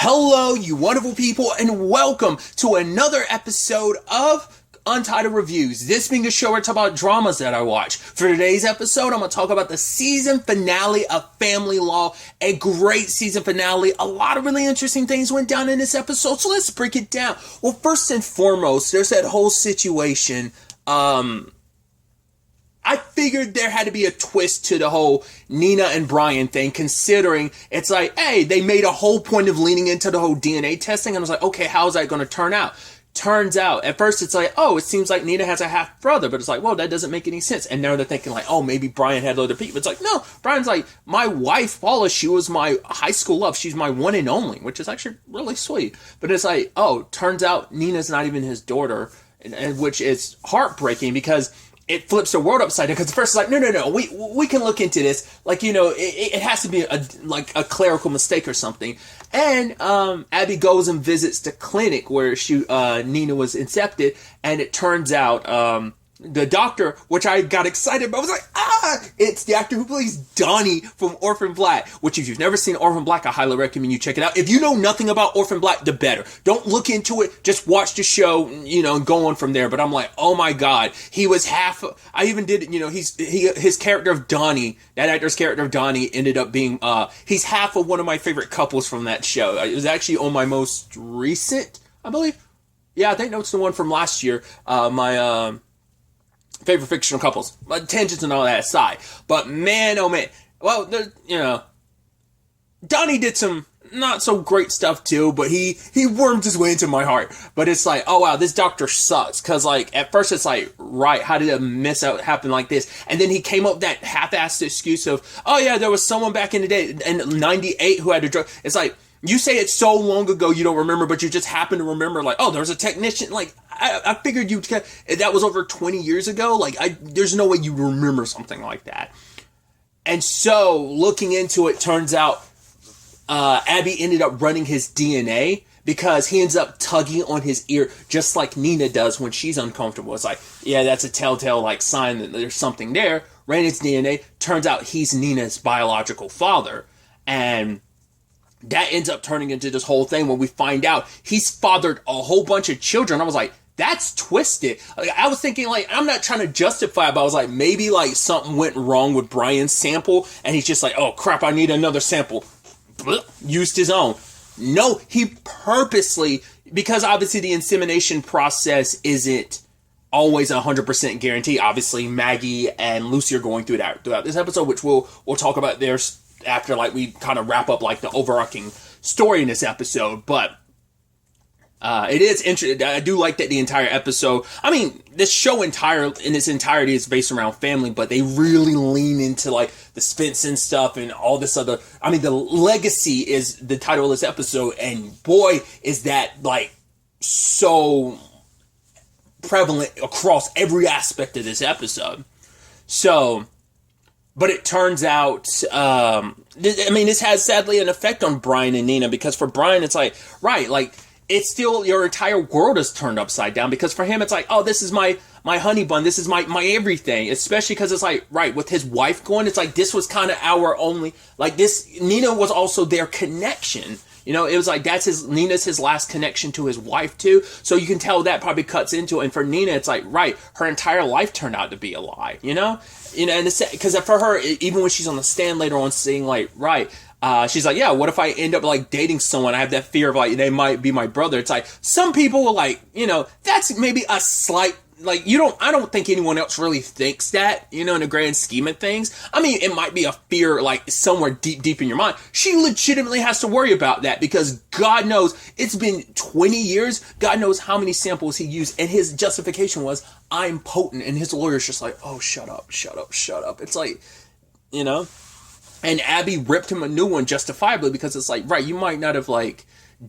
Hello, you wonderful people, and welcome to another episode of Untitled Reviews. This being a show where I talk about dramas that I watch. For today's episode, I'm going to talk about the season finale of Family Law. A great season finale. A lot of really interesting things went down in this episode, so let's break it down. Well, first and foremost, there's that whole situation. I figured there had to be a twist to the whole Nina and Brian thing, considering it's like, hey, they made a whole point of leaning into the whole DNA testing, and I was like, okay, how's that going to turn out? Turns out, at first it's like, oh, it seems like Nina has a half brother, but it's like, well, that doesn't make any sense. And now they're thinking like, oh, maybe Brian had other people. It's like, no, Brian's like, my wife, Paula, she was my high school love. She's my one and only, which is actually really sweet. But it's like, oh, turns out Nina's not even his daughter, and which is heartbreaking because it flips the world upside down, because the first is like, no, we can look into this. Like, you know, it has to be a clerical mistake or something. And Abby goes and visits the clinic where Nina was incepted, and it turns out the doctor, which I got excited about, I was like, it's the actor who plays Donnie from Orphan Black, which if you've never seen Orphan Black, I highly recommend you check it out. If you know nothing about Orphan Black, the better. Don't look into it, just watch the show, and go on from there. But I'm like, oh my god, he was half, I even did, his character of Donnie, that actor's character of Donnie ended up being, he's half of one of my favorite couples from that show. It was actually on my most recent, I believe. Yeah, I think that was the one from last year. My favorite fictional couples. Tangents and all that aside. But man, oh man. Well, Donnie did some not so great stuff too, but he wormed his way into my heart. But it's like, oh wow, this doctor sucks. Cause like, at first it's like, right, how did a miss out happen like this? And then he came up with that half-assed excuse of, oh yeah, there was someone back in the day, in 98 who had a drug. It's like, you say it so long ago you don't remember, but you just happen to remember, like, oh, there's a technician. Like, I figured that was over 20 years ago. Like, there's no way you remember something like that. And so, looking into it, turns out Abby ended up running his DNA because he ends up tugging on his ear just like Nina does when she's uncomfortable. It's like, yeah, that's a telltale like sign that there's something there. Ran his DNA. Turns out he's Nina's biological father. And that ends up turning into this whole thing when we find out he's fathered a whole bunch of children. I was like, that's twisted. Like, I was thinking, like, I'm not trying to justify it, but I was like, maybe, like, something went wrong with Brian's sample, and he's just like, oh, crap, I need another sample. Used his own. No, he purposely, because obviously the insemination process isn't always 100% guarantee. Obviously, Maggie and Lucy are going through that throughout this episode, which we'll talk about there after, like, we kind of wrap up, like, the overarching story in this episode. But it is interesting. I do like that the entire episode, I mean, this show in its entirety is based around family, but they really lean into, like, the Svensson stuff and all this other, I mean, the legacy is the title of this episode, and boy, is that, like, so prevalent across every aspect of this episode. So, but it turns out, this has sadly an effect on Brian and Nina, because for Brian, it's like, right, like, it's still, your entire world is turned upside down, because for him, it's like, oh, this is my honey bun, this is my everything, especially because it's like, right, with his wife going, it's like, this was kind of our only, like, this, Nina was also their connection. It was like, Nina's his last connection to his wife too. So you can tell that probably cuts into it. And for Nina, it's like, right, her entire life turned out to be a lie, and because for her, even when she's on the stand later on saying, like, right, she's like, yeah, what if I end up, like, dating someone? I have that fear of, like, they might be my brother. It's like, some people will, like, that's maybe a slight, like, I don't think anyone else really thinks that, in the grand scheme of things. I mean, it might be a fear, like, somewhere deep in your mind. She legitimately has to worry about that, because God knows, it's been 20 years, God knows how many samples he used, and his justification was, I'm potent, and his lawyer's just like, oh, shut up. It's like, and Abby ripped him a new one justifiably, because it's like, right, you might not have, like,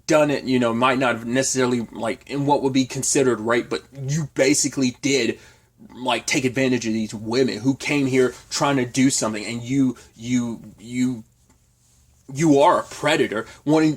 done it, might not have necessarily, like, in what would be considered rape, but you basically did, like, take advantage of these women who came here trying to do something, and you are a predator.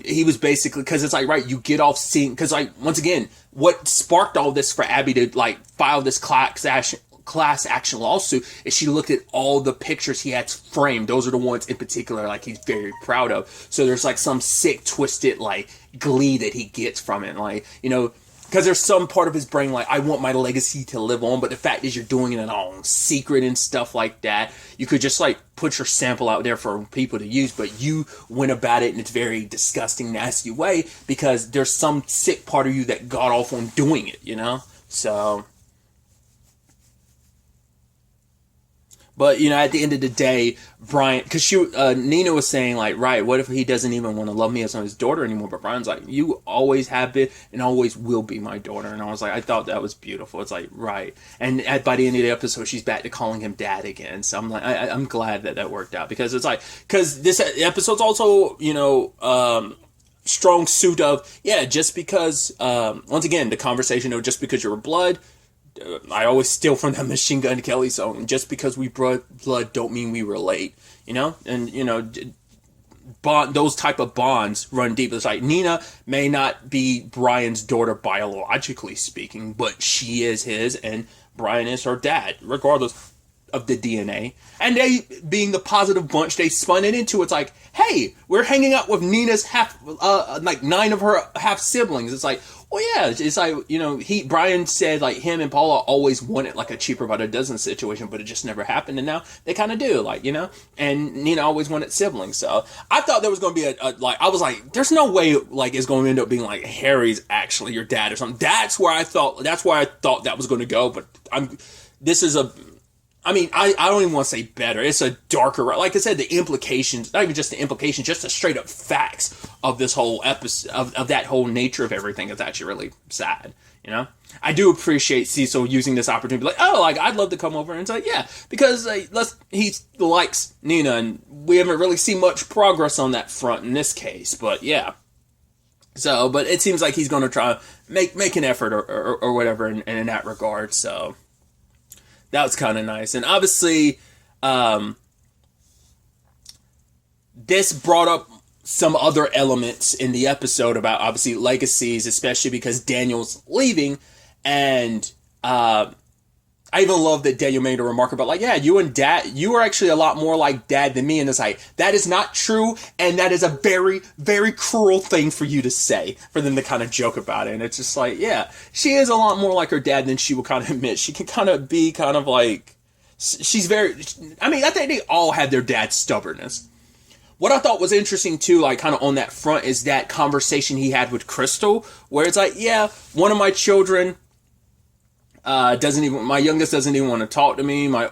He was basically, because it's like, right, you get off seeing, because, like, once again, what sparked all this for Abby to, like, file this class class action lawsuit is she looked at all the pictures he had framed. Those are the ones in particular, like, he's very proud of. So there's, like, some sick, twisted, like, glee that he gets from it. Like, you know, because there's some part of his brain, like, I want my legacy to live on, but the fact is you're doing it in all secret and stuff like that. You could just, like, put your sample out there for people to use, but you went about it in a very disgusting, nasty way because there's some sick part of you that got off on doing it, you know? So... But, you know, at the end of the day, Brian, because Nina was saying, like, right, what if he doesn't even want to love me as his daughter anymore? But Brian's like, you always have been and always will be my daughter. And I was like, I thought that was beautiful. It's like, right. And by the end of the episode, she's back to calling him dad again. So I'm like, I'm glad that worked out because it's like, because this episode's also, you know, strong suit of, yeah, just because, once again, the conversation of just because you're blood, I always steal from that Machine Gun Kelly song. Just because we brought blood don't mean we relate, you know? And, you know, those type of bonds run deep. It's like Nina may not be Brian's daughter biologically speaking, but she is his, and Brian is her dad, regardless of the DNA. And they, being the positive bunch they spun it into, it's like, hey, we're hanging out with Nina's like 9 of her half siblings. It's like, well, yeah, it's like, you know, Brian said, like, him and Paula always wanted, like, a cheaper by the dozen situation, but it just never happened, and now they kind of do, like, you know, and Nina always wanted siblings, so I thought there was going to be I was like, there's no way, like, it's going to end up being, like, Harry's actually your dad or something. That's where I thought that was going to go, but I don't even want to say better. It's a darker, like I said, the implications, not even just the implications, just the straight up facts of this whole episode, of that whole nature of everything is actually really sad, you know? I do appreciate Cecil using this opportunity, like, oh, like, I'd love to come over, and it's like, yeah, because he likes Nina, and we haven't really seen much progress on that front in this case, but yeah. So, but it seems like he's going to try make an effort or whatever in that regard, so... That was kind of nice. And obviously, this brought up some other elements in the episode about, obviously, legacies, especially because Daniel's leaving. And I even love that Daniel made a remark about, like, yeah, you and Dad, you are actually a lot more like Dad than me. And it's like, that is not true. And that is a very, very cruel thing for you to say, for them to kind of joke about it. And it's just like, yeah, she is a lot more like her dad than she will kind of admit. She can kind of be kind of like, she's very, I mean, I think they all had their dad's stubbornness. What I thought was interesting too, like kind of on that front, is that conversation he had with Crystal, where it's like, yeah, one of my children, my youngest doesn't even want to talk to me. My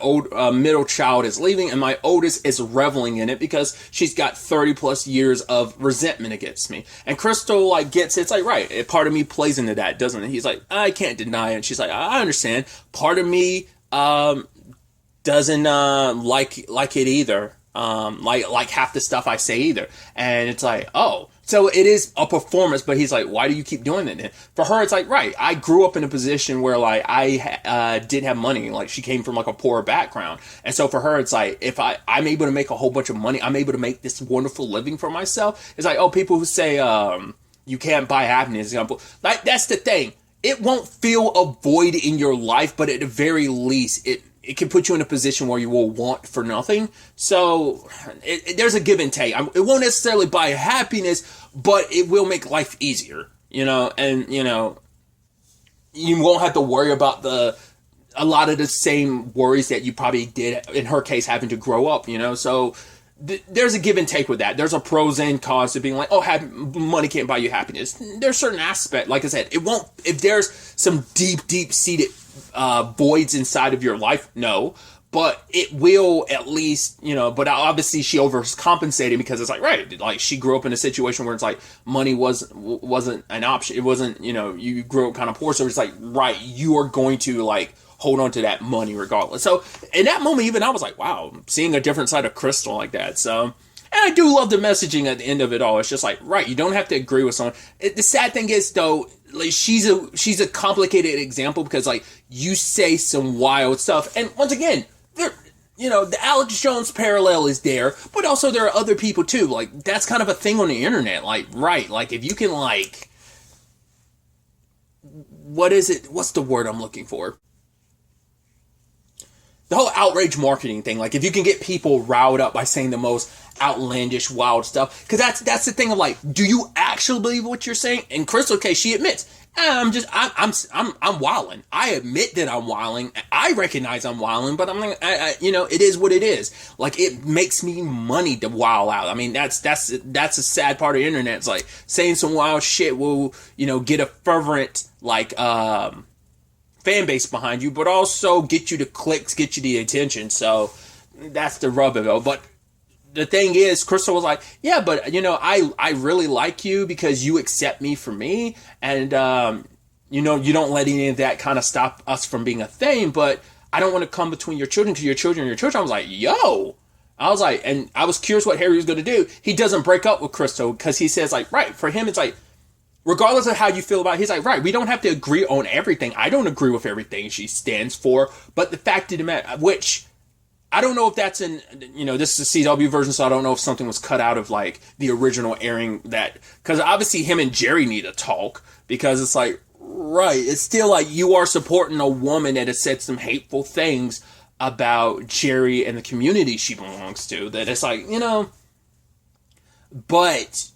middle child is leaving, and my oldest is reveling in it because she's got 30 plus years of resentment against me. And Crystal, like, gets it. It's like, right, a part of me plays into that, doesn't it? He's like, I can't deny it. And she's like, I understand. Part of me, doesn't, like it either. Like half the stuff I say either. And it's like, oh. So it is a performance, but he's like, why do you keep doing that then? For her, it's like, right, I grew up in a position where, like, I didn't have money. Like, she came from, like, a poor background. And so for her, it's like, if I'm able to make a whole bunch of money, I'm able to make this wonderful living for myself. It's like, oh, people who say, you can't buy happiness, example. Like, that's the thing. It won't fill a void in your life, but at the very least, it can put you in a position where you will want for nothing. So there's a give and take. It won't necessarily buy happiness, but it will make life easier, you know, and, you know, you won't have to worry about a lot of the same worries that you probably did, in her case, having to grow up, you know. So there's a give and take with that. There's a pros and cons to being like, oh, money can't buy you happiness. There's certain aspect, like I said, it won't, if there's some deep seated voids inside of your life, no, but it will at least, you know. But obviously she overcompensated because it's like, right, like she grew up in a situation where it's like money wasn't an option. It wasn't, you know, you grew up kind of poor, so it's like, right, you are going to like hold on to that money regardless. So in that moment, even I was like, wow, seeing a different side of Crystal like that. So, and I do love the messaging at the end of it all. It's just like, right, you don't have to agree with someone. The sad thing is, though, like, she's a complicated example because, like, you say some wild stuff, and once again, you know, the Alex Jones parallel is there, but also there are other people too. Like, that's kind of a thing on the internet. Like, right, like, if you can, like, what's the word I'm looking for? the whole outrage marketing thing. Like, if you can get people riled up by saying the most outlandish, wild stuff, because that's the thing of like, do you actually believe what you're saying? In Crystal's case, she admits, I'm wilding. I admit that I'm wilding. I recognize I'm wilding, but I'm like, it is what it is. Like, it makes me money to wild out. I mean, that's a sad part of the internet. It's like, saying some wild shit will, get a fervent, like, fan base behind you, but also get you the clicks, get you the attention. So that's the rub of it. But the thing is, Crystal was like, yeah, but, I really like you because you accept me for me. And, you don't let any of that kind of stop us from being a thing. But I don't want to come between your children, because your children are your children. I was like, yo. I was like, and I was curious what Harry was going to do. He doesn't break up with Crystal because he says, like, right, for him, it's like, regardless of how you feel about it, he's like, right, we don't have to agree on everything. I don't agree with everything she stands for. But the fact of the matter, which I don't know if that's in, this is a CW version, so I don't know if something was cut out of, like, the original airing that, because obviously him and Jerry need to talk, because it's like, right, it's still like you are supporting a woman that has said some hateful things about Jerry and the community she belongs to, that it's like, but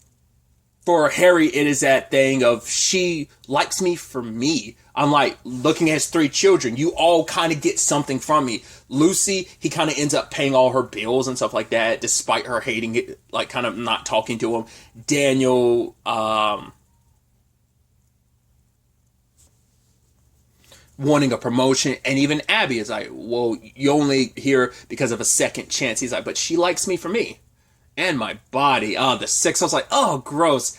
for Harry, it is that thing of, she likes me for me. I'm like, looking at his 3 children, you all kind of get something from me. Lucy, he kind of ends up paying all her bills and stuff like that, despite her hating it, like, kind of not talking to him. Daniel, wanting a promotion, and even Abby is like, well, you only here because of a second chance. He's like, but she likes me for me and my body. Oh, the sex. I was like, oh, gross.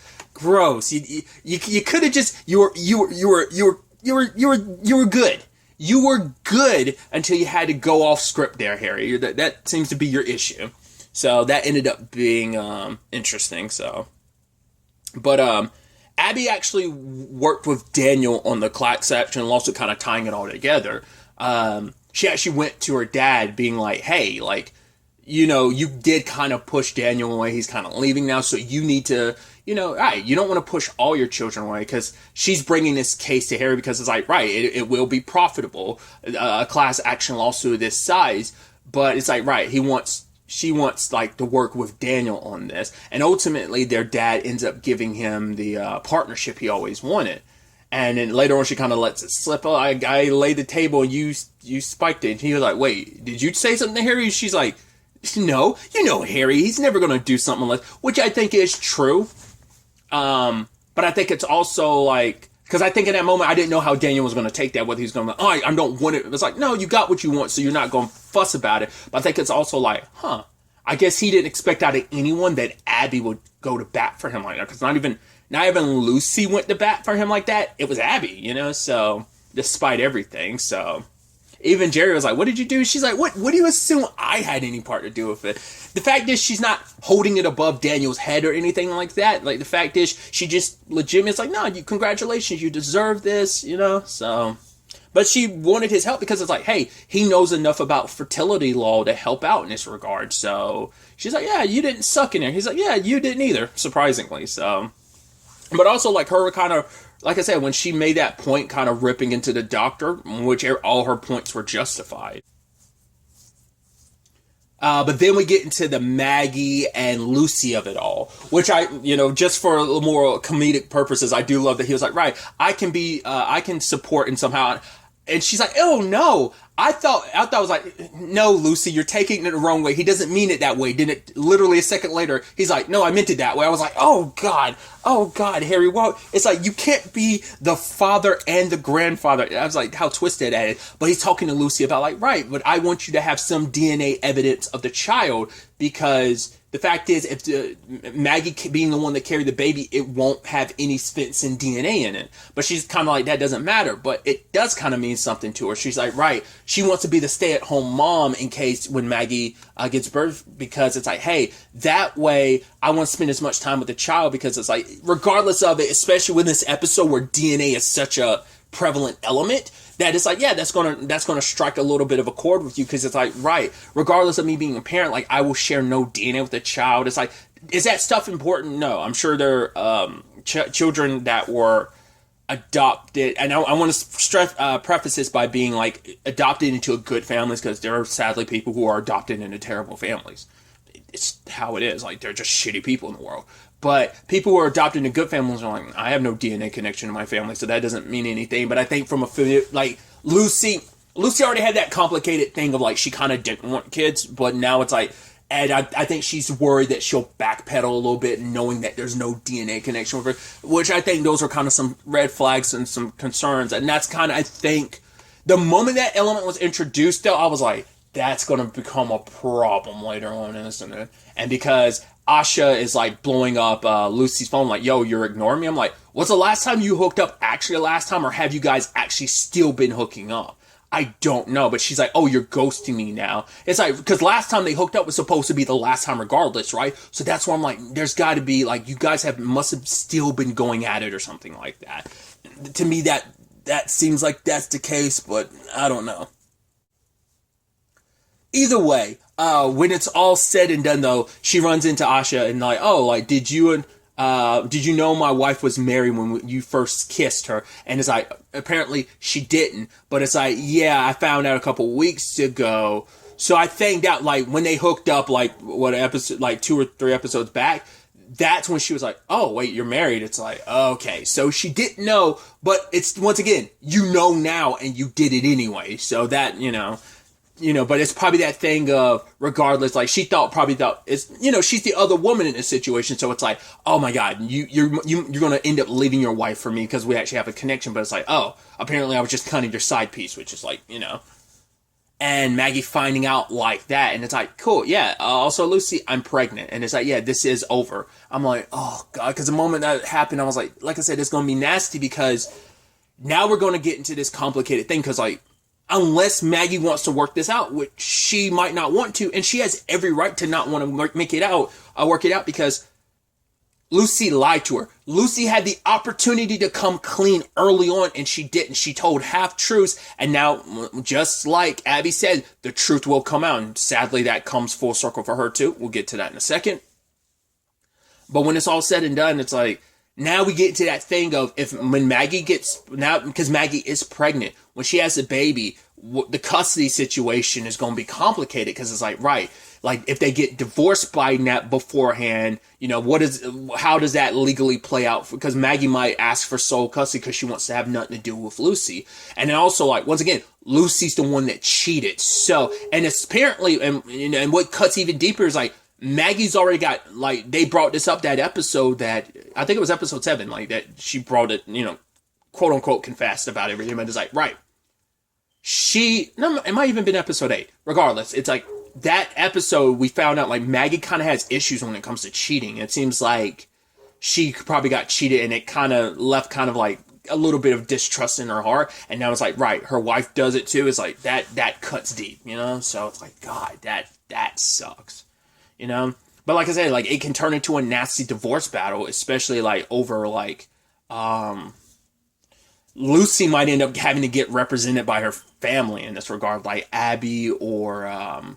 You could have just, you were good. You were good until you had to go off script there, Harry. That seems to be your issue. So that ended up being interesting. So, but Abby actually worked with Daniel on the class action lawsuit, kind of tying it all together. She actually went to her dad, being like, "Hey, like, you did kind of push Daniel away. He's kind of leaving now, so you need to." Right, you don't want to push all your children away, because she's bringing this case to Harry because it's like, right, it will be profitable, a class action lawsuit of this size, but it's like, right, she wants like to work with Daniel on this, and ultimately their dad ends up giving him the partnership he always wanted, and then later on she kind of lets it slip. Oh, I laid the table and you spiked it, and he was like, wait, did you say something to Harry? She's like, no, Harry, he's never going to do something like, which I think is true. But I think it's also like, because I think in that moment I didn't know how Daniel was going to take that, whether he's going to, I don't want it. It's like, no, you got what you want, so you're not going to fuss about it. But I think it's also like, I guess he didn't expect out of anyone that Abby would go to bat for him like that, because not even Lucy went to bat for him like that. It was Abby, so despite everything. So even Jerry was like, what did you do? She's like, what do you assume I had any part to do with it? The fact is, she's not holding it above Daniel's head or anything like that. Like, the fact is, she just legitimately is like, no, congratulations, you deserve this, so. But she wanted his help because it's like, hey, he knows enough about fertility law to help out in this regard. So she's like, yeah, you didn't suck in there. He's like, yeah, you didn't either, surprisingly. So, but also, like, her kind of, like I said, when she made that point, kind of ripping into the doctor, which all her points were justified. But then we get into the Maggie and Lucy of it all, which I, just for a little more comedic purposes, I do love that he was like, right, I can support and somehow, and she's like, oh no, I thought I was like, no, Lucy, you're taking it the wrong way. He doesn't mean it that way. Didn't it? Literally a second later, he's like, no, I meant it that way. I was like, oh God, Harry, well, it's like, you can't be the father and the grandfather. I was like, how twisted at it. But he's talking to Lucy about like, right, but I want you to have some DNA evidence of the child, because the fact is, if Maggie being the one that carried the baby, it won't have any Svensson DNA in it. But she's kind of like, that doesn't matter. But it does kind of mean something to her. She's like, right, she wants to be the stay-at-home mom in case when Maggie gets birth, because it's like, hey, that way I want to spend as much time with the child, because it's like, regardless of it, especially with this episode where DNA is such a prevalent element, that it's like, yeah, that's gonna strike a little bit of a chord with you, because it's like, right, regardless of me being a parent, like, I will share no DNA with the child. It's like, is that stuff important? No, I'm sure there are children that were adopted, and I want to stress preface this by being like adopted into a good families, because there are sadly people who are adopted into terrible families. It's how it is. Like, they're just shitty people in the world. But people who are adopted into good families are like, I have no DNA connection to my family, so that doesn't mean anything. But I think from a like Lucy already had that complicated thing of like she kind of didn't want kids, but now it's like. And I think she's worried that she'll backpedal a little bit, knowing that there's no DNA connection with her, which I think those are kind of some red flags and some concerns. And that's kind of, I think, the moment that element was introduced, though, I was like, that's going to become a problem later on in this. And because Asha is like blowing up Lucy's phone, like, yo, you're ignoring me. I'm like, what's the last time you hooked up actually the last time, or have you guys actually still been hooking up? I don't know, but she's like, oh, you're ghosting me now. It's like, because last time they hooked up was supposed to be the last time regardless, right? So that's where I'm like, there's got to be, like, you guys must have still been going at it or something like that. To me, that seems like that's the case, but I don't know. Either way, when it's all said and done, though, she runs into Asha and like, oh, like, did you know my wife was married when you first kissed her? And it's like, apparently she didn't. But it's like, yeah, I found out a couple weeks ago. So I think that, like, when they hooked up, like, what episode, like 2 or 3 episodes back, that's when she was like, oh, wait, you're married. It's like, okay. So she didn't know, but it's, once again, you know now and you did it anyway. So that, but it's probably that thing of, regardless, like, she probably thought it's, she's the other woman in this situation. So it's like, oh my God, you're going to end up leaving your wife for me because we actually have a connection. But it's like, oh, apparently I was just kind of your side piece, which is like, and Maggie finding out like that. And it's like, cool. Yeah. Also, Lucy, I'm pregnant. And it's like, yeah, this is over. I'm like, oh God. Cause the moment that happened, I was like I said, it's going to be nasty, because now we're going to get into this complicated thing. Cause like, unless Maggie wants to work this out, which she might not want to, and she has every right to not want to work it out, because Lucy lied to her. Lucy had the opportunity to come clean early on, and she didn't. She told half-truths, and now, just like Abby said, the truth will come out, and sadly, that comes full circle for her, too. We'll get to that in a second. But when it's all said and done, it's like, now we get to that thing of when Maggie because Maggie is pregnant, when she has a baby, the custody situation is going to be complicated, because it's like, right, like if they get divorced by that beforehand, how does that legally play out? Because Maggie might ask for sole custody because she wants to have nothing to do with Lucy. And then also, like, once again, Lucy's the one that cheated. So, and it's apparently, and what cuts even deeper is like, Maggie's already got, like, they brought this up that episode that, I think it was episode 7, like, that she brought it, quote unquote confessed about everything. And it's like, right. It might even been episode 8. Regardless, it's like, that episode, we found out, like, Maggie kind of has issues when it comes to cheating. It seems like she probably got cheated, and it kind of left kind of like a little bit of distrust in her heart. And now it's like, right, her wife does it too. It's like, that cuts deep, So it's like, God, that sucks. But like I said, like, it can turn into a nasty divorce battle, especially like over like, Lucy might end up having to get represented by her family in this regard, like Abby or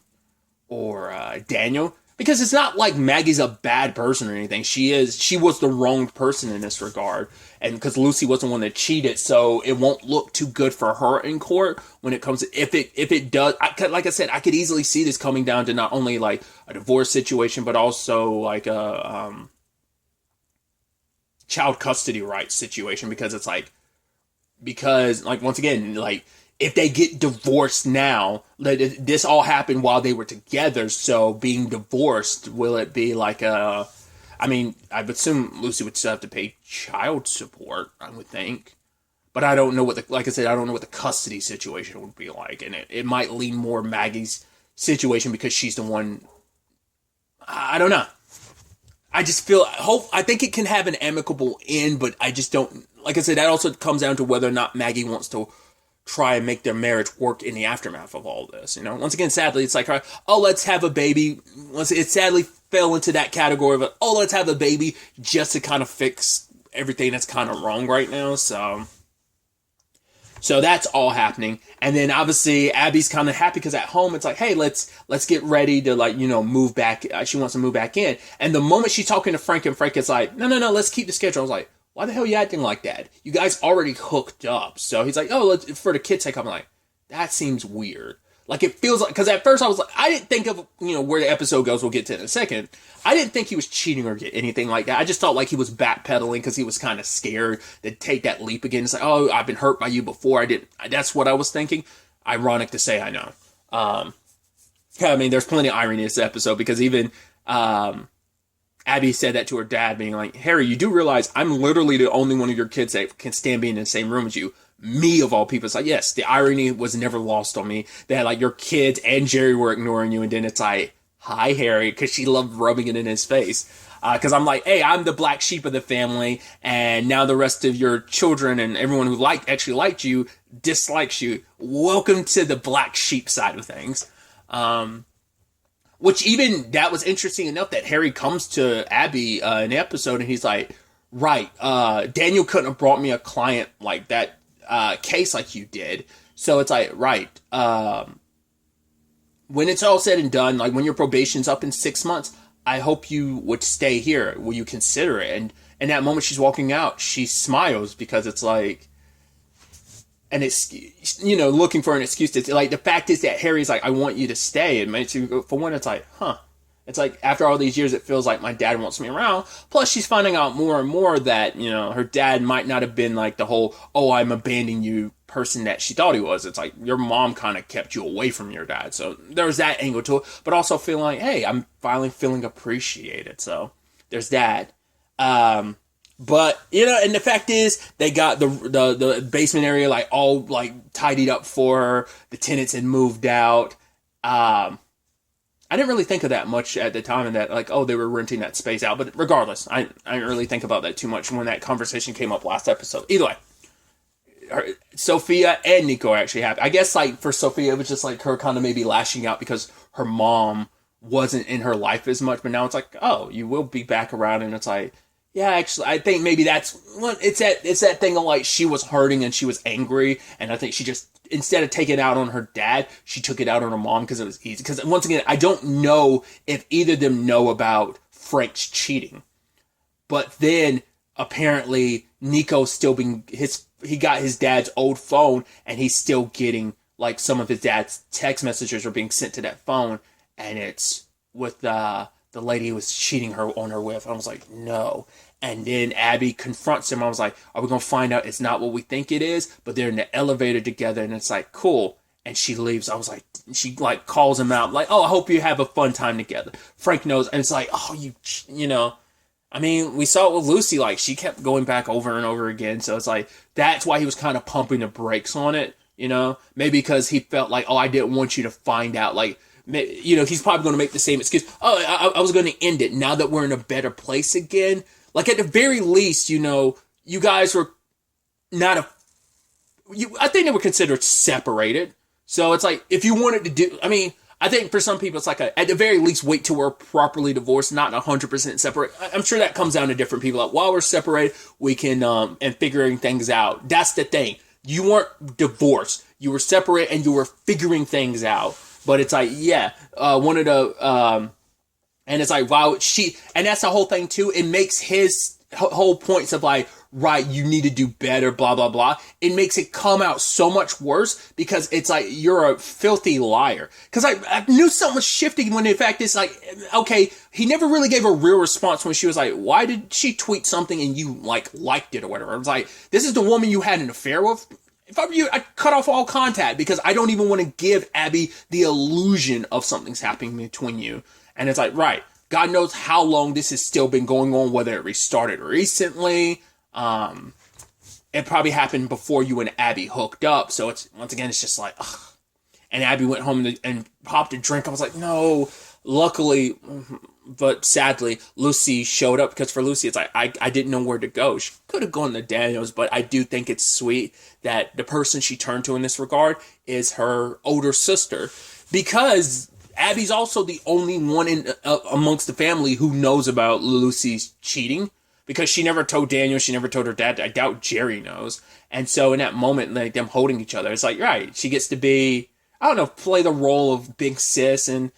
Daniel, because it's not like Maggie's a bad person or anything. She was the wrong person in this regard. And because Lucy wasn't one that cheated, so it won't look too good for her in court when it comes to, if it does, like I said, I could easily see this coming down to not only like a divorce situation, but also like a child custody rights situation, because it's like, once again, like, if they get divorced now, this all happened while they were together, so being divorced, will it be like I would assume Lucy would still have to pay child support, I would think. But I don't know like I said, I don't know what the custody situation would be like. And it might lean more Maggie's situation because she's the one, I don't know. I just I think it can have an amicable end, but I just don't, like I said, that also comes down to whether or not Maggie wants to try and make their marriage work in the aftermath of all this. Once again, sadly, it's like, oh, let's have a baby. It sadly fell into that category of, oh, let's have a baby just to kind of fix everything that's kind of wrong right now. So that's all happening. And then obviously Abby's kind of happy because at home it's like, hey, let's get ready to, like, move back. She wants to move back in. And the moment she's talking to Frank, and Frank is like, no, let's keep the schedule. I was like, why the hell are you acting like that? You guys already hooked up. So he's like, oh, for the kid's sake. I'm like, that seems weird. Like, it feels like, because at first I was like, I didn't think of, where the episode goes, we'll get to it in a second. I didn't think he was cheating or anything like that. I just felt like he was backpedaling because he was kind of scared to take that leap again. It's like, oh, I've been hurt by you before. I didn't, that's what I was thinking. Ironic to say, I know. I mean, there's plenty of irony in this episode because even, Abby said that to her dad, being like, Harry, you do realize I'm literally the only one of your kids that can stand being in the same room as you. Me, of all people. It's like, yes, the irony was never lost on me. That, like, your kids and Jerry were ignoring you, and then it's like, hi, Harry, because she loved rubbing it in his face. Because I'm like, hey, I'm the black sheep of the family, and now the rest of your children and everyone who actually liked you dislikes you. Welcome to the black sheep side of things. Which even, that was interesting enough that Harry comes to Abby in the episode, and he's like, right, Daniel couldn't have brought me a client like that, case like you did. So it's like, right, when it's all said and done, like when your probation's up in 6 months, I hope you would stay here. Will you consider it? And in that moment she's walking out, she smiles because it's like, and it's, looking for an excuse to, like, the fact is that Harry's like, I want you to stay. It makes you, for one, it's like, huh. It's like, after all these years, it feels like my dad wants me around. Plus, she's finding out more and more that, her dad might not have been like the whole, oh, I'm abandoning you person that she thought he was. It's like, your mom kind of kept you away from your dad. So there's that angle to it. But also feeling like, hey, I'm finally feeling appreciated. So there's that. But, and the fact is, they got the basement area, like, all, like, tidied up for her. The tenants had moved out. I didn't really think of that much at the time, and that, like, oh, they were renting that space out. But regardless, I didn't really think about that too much when that conversation came up last episode. Either way, Sophia and Nico are actually happy. I guess, like, for Sophia, it was just, like, her kind of maybe lashing out because her mom wasn't in her life as much. But now it's like, oh, you will be back around, and it's like, yeah, actually, I think maybe that's what it's that thing of, like, she was hurting and she was angry, and I think she just, instead of taking it out on her dad, she took it out on her mom because it was easy. Because once again, I don't know if either of them know about Frank's cheating, but then apparently Nico's still being he got his dad's old phone, and he's still getting, like, some of his dad's text messages are being sent to that phone, and it's with the lady who was cheating on her with. I was like, no. And then Abby confronts him. I was like, are we going to find out it's not what we think it is? But they're in the elevator together, and it's like, cool. And she leaves. I was like, she, like, calls him out. Like, oh, I hope you have a fun time together. Frank knows. And it's like, oh, I mean, we saw it with Lucy. Like, she kept going back over and over again. So it's like, that's why he was kind of pumping the brakes on it, Maybe because he felt like, oh, I didn't want you to find out. Like, he's probably going to make the same excuse. Oh, I was going to end it now that we're in a better place again. Like, at the very least, you guys were not I think they were considered separated. So it's like, if you wanted to do, I mean, I think for some people, it's like at the very least, wait till we're properly divorced, not 100% separate. I'm sure that comes down to different people. Like, while we're separated, we can, and figuring things out. That's the thing. You weren't divorced. You were separate and you were figuring things out. But it's like, yeah, one of the, and it's like, wow, and that's the whole thing too. It makes his whole points of like, right, you need to do better, blah, blah, blah. It makes it come out so much worse because it's like, you're a filthy liar. Because I knew something was shifting when in fact it's like, okay, he never really gave a real response when she was like, why did she tweet something and you liked it or whatever? I was like, this is the woman you had an affair with? If I were you, I'd cut off all contact because I don't even want to give Abby the illusion of something's happening between you. And it's like, right, God knows how long this has still been going on, whether it restarted recently. It probably happened before you and Abby hooked up. So it's, once again, it's just like, ugh. And Abby went home and popped a drink. I was like, no. Luckily, but sadly, Lucy showed up because for Lucy, it's like, I didn't know where to go. She could have gone to Daniel's, but I do think it's sweet that the person she turned to in this regard is her older sister, because Abby's also the only one amongst the family who knows about Lucy's cheating, because she never told Daniel, she never told her dad. I doubt Jerry knows. And so in that moment, like them holding each other, it's like, right, she gets to be, I don't know, play the role of big sis, and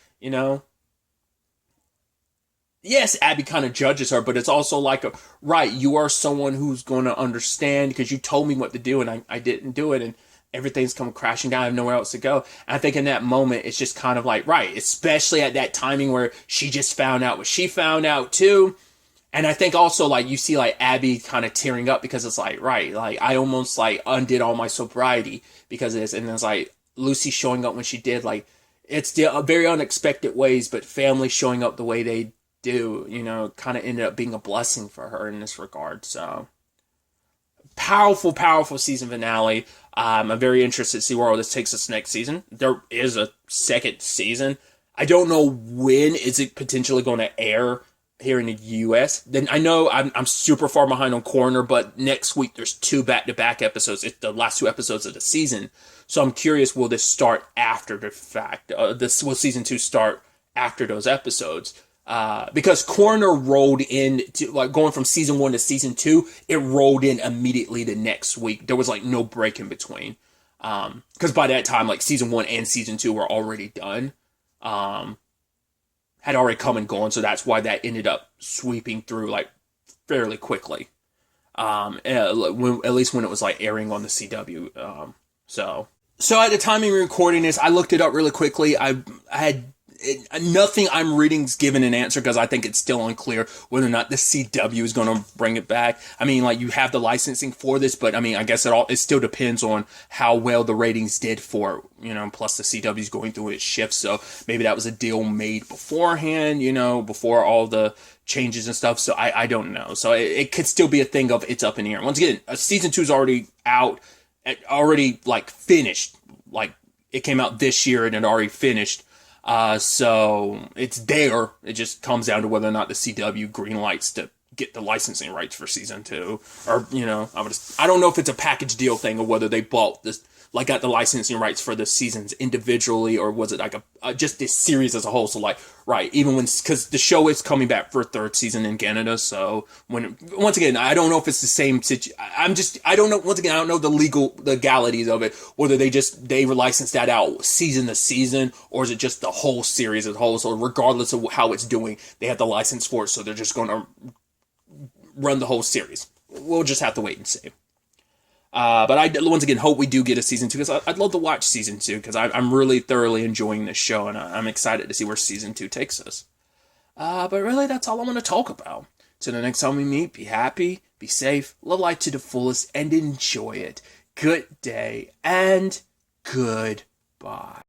yes, Abby kind of judges her, but it's also like, right, you are someone who's going to understand because you told me what to do and I didn't do it. And everything's come crashing down. I have nowhere else to go. And I think in that moment, it's just kind of like, right, especially at that timing where she just found out what she found out too. And I think also like you see like Abby kind of tearing up because it's like, right, like I almost like undid all my sobriety because of this. And it's like Lucy showing up when she did, like it's the very unexpected ways, but family showing up the way they do, you know, kind of ended up being a blessing for her in this regard. So powerful, powerful season finale. I'm very interested to see where all this takes us next season. There is a second season. I don't know when is it potentially going to air here in the U.S. Then I know I'm super far behind on Coroner, but next week there's 2 back-to-back episodes. It's the last 2 episodes of the season. So I'm curious, will this start after the fact? Will season 2 start after those episodes? Because Coroner rolled in to, like, going from season 1 to season 2, it rolled in immediately the next week. There was like no break in between. Because by that time, like season 1 and season 2 were already done. Had already come and gone, so that's why that ended up sweeping through like fairly quickly. At least when it was like airing on the CW. So at the time of recording this, I looked it up really quickly. I had nothing I'm reading's given an answer because I think it's still unclear whether or not the CW is going to bring it back. I mean, like you have the licensing for this, but I mean, I guess it still depends on how well the ratings did for, you know, plus the CW is going through its shifts. So maybe that was a deal made beforehand, you know, before all the changes and stuff. So I don't know. So it could still be a thing of it's up in the air. Once again, season 2 is already out, already like finished. Like it came out this year and it already finished. So it's there. It just comes down to whether or not the CW green lights to get the licensing rights for season 2, or, you know, I don't know if it's a package deal thing or whether they bought this, like got the licensing rights for the seasons individually, or was it like just this series as a whole? So like, right, even when, because the show is coming back for a 3rd season in Canada. So once again, I don't know if it's the same I don't know. Once again, I don't know the legalities of it, whether they licensed that out season to season, or is it just the whole series as a whole? So regardless of how it's doing, they have the license for it. So they're just going to run the whole series. We'll just have to wait and see. But I, once again, hope we do get a season 2, because I'd love to watch season 2, because I'm really thoroughly enjoying this show, and I'm excited to see where season 2 takes us. But really, that's all I'm going to talk about. Till the next time we meet, be happy, be safe, live life to the fullest, and enjoy it. Good day, and goodbye.